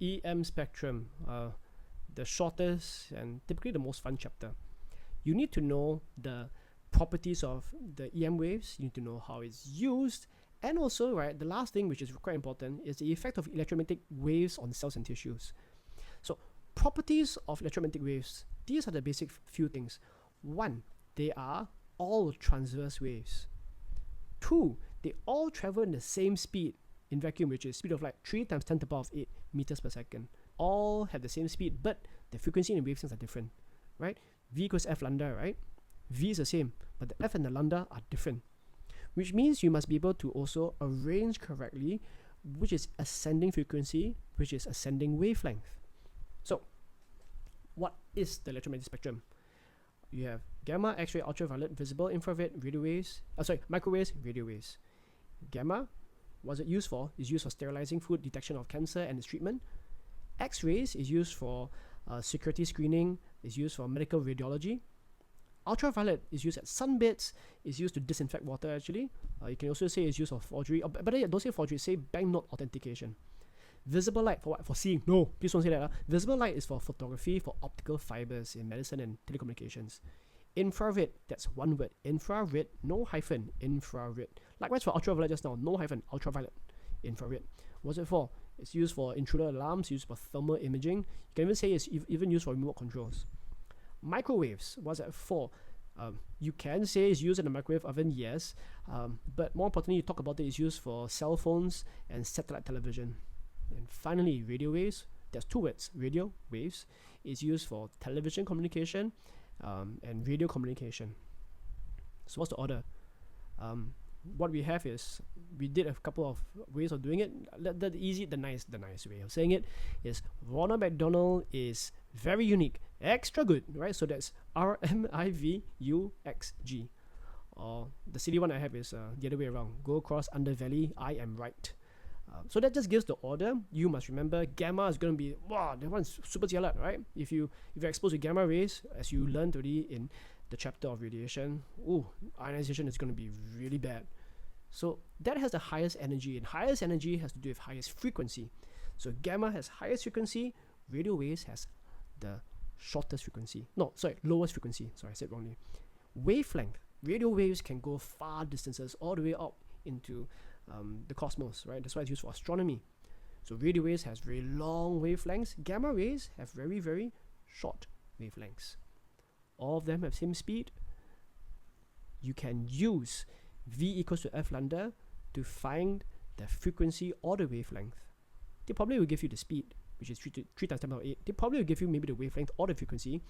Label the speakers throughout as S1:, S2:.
S1: EM spectrum, the shortest and typically the most fun chapter. You need to know the properties of the EM waves, you need to know how it's used, and also, right, the last thing which is quite important is the effect of electromagnetic waves on cells and tissues. So, properties of electromagnetic waves, these are the basic few things. One, they are all transverse waves. Two, they all travel in the same speed in vacuum, which is speed of light 3 times 10 to the power of 8 meters per second. All have the same speed, but the frequency and the wavelengths are different, right? V equals F lambda, right? V is the same, but the F and the lambda are different, which means you must be able to also arrange correctly which is ascending frequency, which is ascending wavelength. So, what is the electromagnetic spectrum? You have gamma, X-ray, ultraviolet, visible, infrared, radio waves, microwaves, radio waves. Gamma, what's it used for? Is used for sterilizing food, detection of cancer and its treatment. X-rays is used for security screening, is used for medical radiology. Ultraviolet is used at sunbeds, is used to disinfect water actually. You can also say it's used for forgery, but don't say forgery, say banknote authentication. Visible light for what? For seeing? No, please don't say that. Visible light is for photography, for optical fibers in medicine and telecommunications. Infrared, that's one word. Infrared, no hyphen, infrared. Likewise for ultraviolet just now, no hyphen, ultraviolet, infrared. What's it for? It's used for intruder alarms, used for thermal imaging. You can even say it's even used for remote controls. Microwaves, what's that for? You can say it's used in a microwave oven, yes, but more importantly, you talk about it, it's used for cell phones and satellite television. And finally, radio waves, there's two words. Radio waves is used for television communication and radio communication. So what's the order? What we have is, we did a couple of ways of doing it. The nice way of saying it is Ronald McDonald is very unique, extra good, right? So that's RMIVUXG. Or the silly one I have is the other way around. Go across underbelly, I am right. So that just gives the order. You must remember gamma is going to be, wow, that one's super jialat, right? If you're exposed to gamma rays, as you learned already in the chapter of radiation, ionization is going to be really bad. So that has the highest energy, and highest energy has to do with highest frequency. So gamma has highest frequency, radio waves has the shortest frequency. Lowest frequency. Sorry, I said wrongly. Wavelength. Radio waves can go far distances, all the way up into the cosmos, right? That's why it's used for astronomy. So radio waves has very long wavelengths. Gamma rays have very, very short wavelengths. All of them have same speed. You can use V equals to F lambda to find the frequency or the wavelength. They probably will give you the speed, which is 3 times 10 to the power 8. They probably will give you maybe the wavelength or the frequency.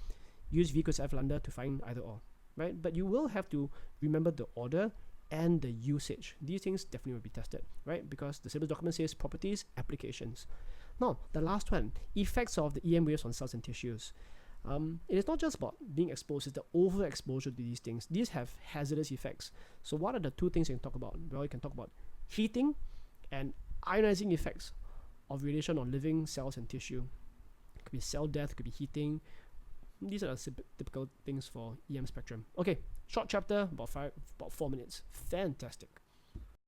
S1: Use V equals to F lambda to find either or, right? But you will have to remember the order and the usage. These things definitely will be tested, right? Because the syllabus document says properties, applications. Now, the last one, effects of the EM waves on cells and tissues. It is not just about being exposed, it's the overexposure to these things. These have hazardous effects. So what are the two things you can talk about? Well, you can talk about heating and ionizing effects of radiation on living cells and tissue. It could be cell death, it could be heating. These are the typical things for EM spectrum. Okay, short chapter, about 4 minutes. Fantastic.